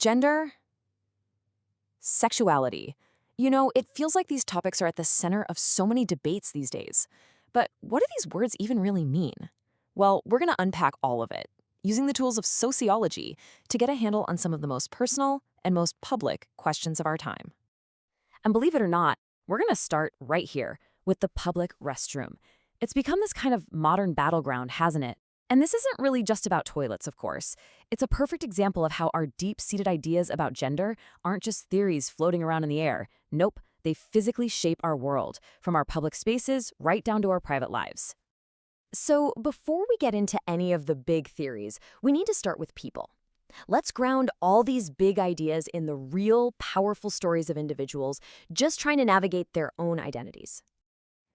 Gender, sexuality. It feels like these topics are at the center of so many debates these days. But what do these words even really mean? Well, we're going to unpack all of it, using the tools of sociology to get a handle on some of the most personal and most public questions of our time. And believe it or not, we're going to start right here with the public restroom. It's become this kind of modern battleground, hasn't it? And this isn't really just about toilets, of course. It's a perfect example of how our deep-seated ideas about gender aren't just theories floating around in the air. Nope, they physically shape our world, from our public spaces right down to our private lives. So before we get into any of the big theories, we need to start with people. Let's ground all these big ideas in the real, powerful stories of individuals just trying to navigate their own identities.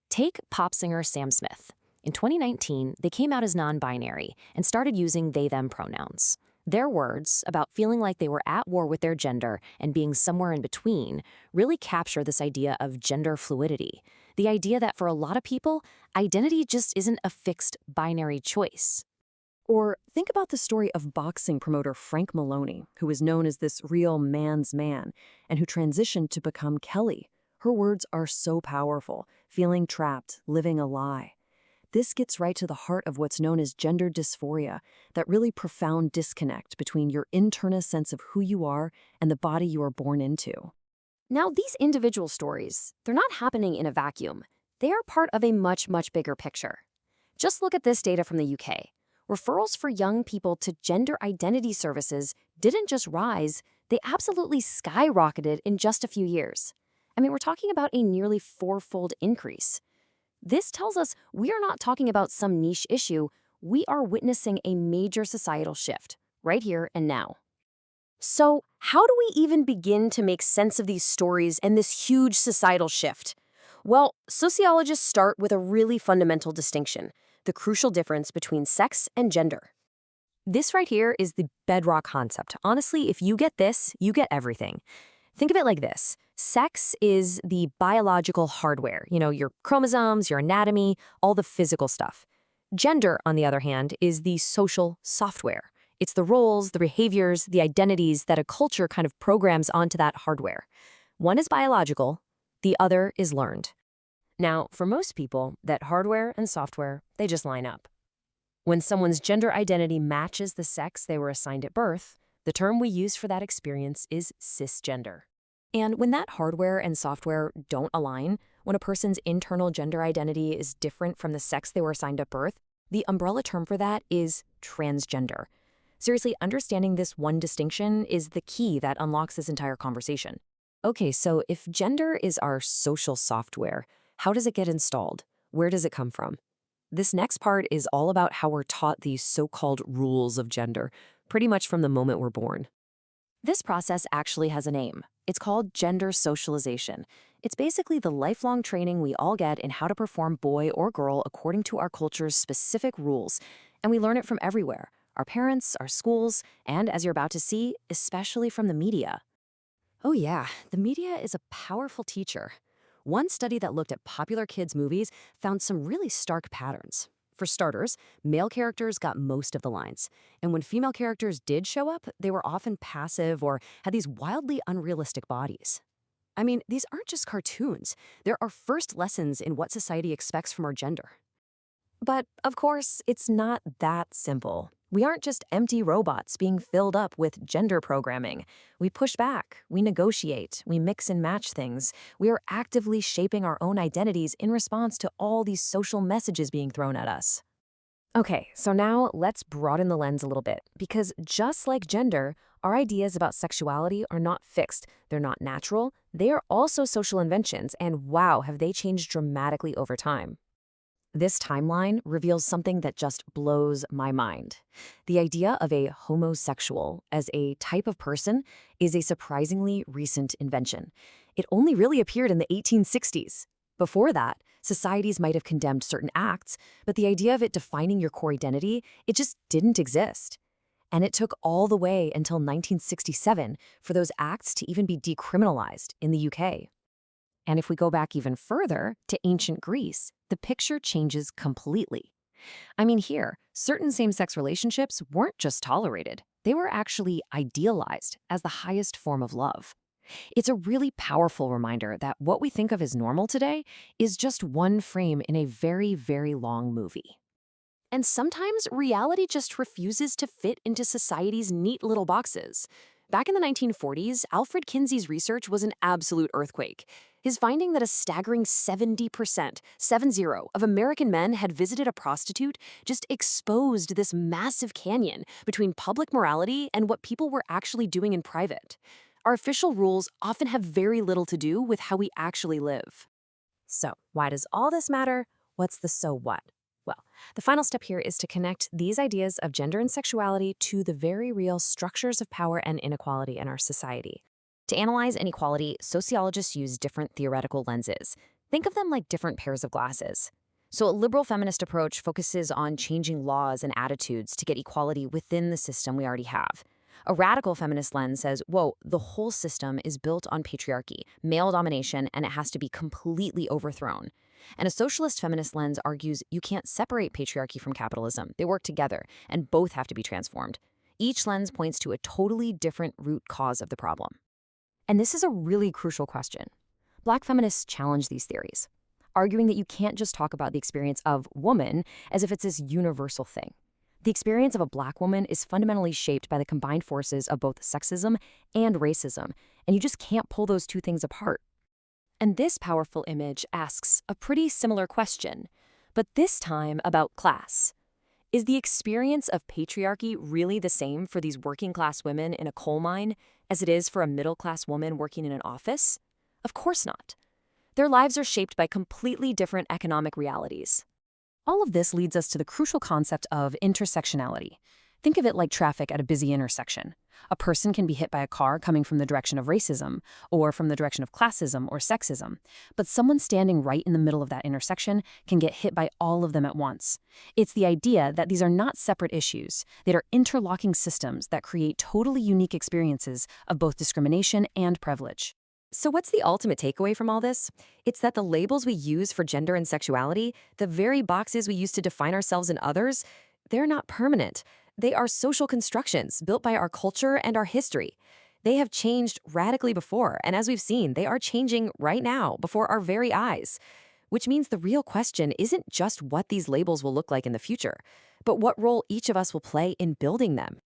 Take pop singer Sam Smith. In 2019, they came out as non-binary and started using they-them pronouns. Their words about feeling like they were at war with their gender and being somewhere in between really capture this idea of gender fluidity, the idea that for a lot of people, identity just isn't a fixed binary choice. Or think about the story of boxing promoter Frank Maloney, who is known as this real man's man, and who transitioned to become Kelly. Her words are so powerful, feeling trapped, living a lie. This gets right to the heart of what's known as gender dysphoria, that really profound disconnect between your internal sense of who you are and the body you are born into. Now, these individual stories, they're not happening in a vacuum. They are part of a much, much bigger picture. Just look at this data from the UK. Referrals for young people to gender identity services didn't just rise, they absolutely skyrocketed in just a few years. I mean, we're talking about a nearly fourfold increase. This tells us we are not talking about some niche issue, we are witnessing a major societal shift, right here and now. So, how do we even begin to make sense of these stories and this huge societal shift? Well, sociologists start with a really fundamental distinction, the crucial difference between sex and gender. This right here is the bedrock concept. Honestly, if you get this, you get everything. Think of it like this. Sex is the biological hardware, your chromosomes, your anatomy, all the physical stuff. Gender, on the other hand, is the social software. It's the roles, the behaviors, the identities that a culture kind of programs onto that hardware. One is biological, the other is learned. Now, for most people, that hardware and software, they just line up. When someone's gender identity matches the sex they were assigned at birth, the term we use for that experience is cisgender. And when that hardware and software don't align, when a person's internal gender identity is different from the sex they were assigned at birth, the umbrella term for that is transgender. Seriously, understanding this one distinction is the key that unlocks this entire conversation. Okay, so if gender is our social software, how does it get installed? Where does it come from? This next part is all about how we're taught these so-called rules of gender, pretty much from the moment we're born. This process actually has a name. It's called gender socialization. It's basically the lifelong training we all get in how to perform boy or girl according to our culture's specific rules. And we learn it from everywhere, our parents, our schools, and as you're about to see, especially from the media. Oh yeah, the media is a powerful teacher. One study that looked at popular kids' movies found some really stark patterns. For starters, male characters got most of the lines. And when female characters did show up, they were often passive or had these wildly unrealistic bodies. I mean, these aren't just cartoons. They're our first lessons in what society expects from our gender. But, of course, it's not that simple. We aren't just empty robots being filled up with gender programming. We push back, we negotiate, we mix and match things. We are actively shaping our own identities in response to all these social messages being thrown at us. Okay, so now let's broaden the lens a little bit, because just like gender, our ideas about sexuality are not fixed. They're not natural. They are also social inventions, and wow, have they changed dramatically over time. This timeline reveals something that just blows my mind. The idea of a homosexual as a type of person is a surprisingly recent invention. It only really appeared in the 1860s. Before that, societies might have condemned certain acts, but the idea of it defining your core identity, it just didn't exist. And it took all the way until 1967 for those acts to even be decriminalized in the UK. And if we go back even further to ancient Greece, the picture changes completely. I mean, here, certain same-sex relationships weren't just tolerated. they were actually idealized as the highest form of love. It's a really powerful reminder that what we think of as normal today is just one frame in a very, very long movie. And sometimes reality just refuses to fit into society's neat little boxes. Back in the 1940s, Alfred Kinsey's research was an absolute earthquake. His finding that a staggering 70%, 70, of American men had visited a prostitute just exposed this massive canyon between public morality and what people were actually doing in private. Our official rules often have very little to do with how we actually live. So, why does all this matter? What's the so what? Well, the final step here is to connect these ideas of gender and sexuality to the very real structures of power and inequality in our society. To analyze inequality, sociologists use different theoretical lenses. Think of them like different pairs of glasses. So a liberal feminist approach focuses on changing laws and attitudes to get equality within the system we already have. A radical feminist lens says, whoa, the whole system is built on patriarchy, male domination, and it has to be completely overthrown. And a socialist feminist lens argues you can't separate patriarchy from capitalism. They work together, and both have to be transformed. Each lens points to a totally different root cause of the problem. And this is a really crucial question. Black feminists challenge these theories, arguing that you can't just talk about the experience of woman as if it's this universal thing. The experience of a Black woman is fundamentally shaped by the combined forces of both sexism and racism, and you just can't pull those two things apart. And this powerful image asks a pretty similar question, but this time about class. Is the experience of patriarchy really the same for these working-class women in a coal mine as it is for a middle-class woman working in an office? Of course not. Their lives are shaped by completely different economic realities. All of this leads us to the crucial concept of intersectionality. Think of it like traffic at a busy intersection. A person can be hit by a car coming from the direction of racism, or from the direction of classism or sexism, but someone standing right in the middle of that intersection can get hit by all of them at once. It's the idea that these are not separate issues, they are interlocking systems that create totally unique experiences of both discrimination and privilege. So what's the ultimate takeaway from all this? It's that the labels we use for gender and sexuality, the very boxes we use to define ourselves and others, they're not permanent. They are social constructions built by our culture and our history. They have changed radically before, and as we've seen, they are changing right now before our very eyes. Which means the real question isn't just what these labels will look like in the future, but what role each of us will play in building them.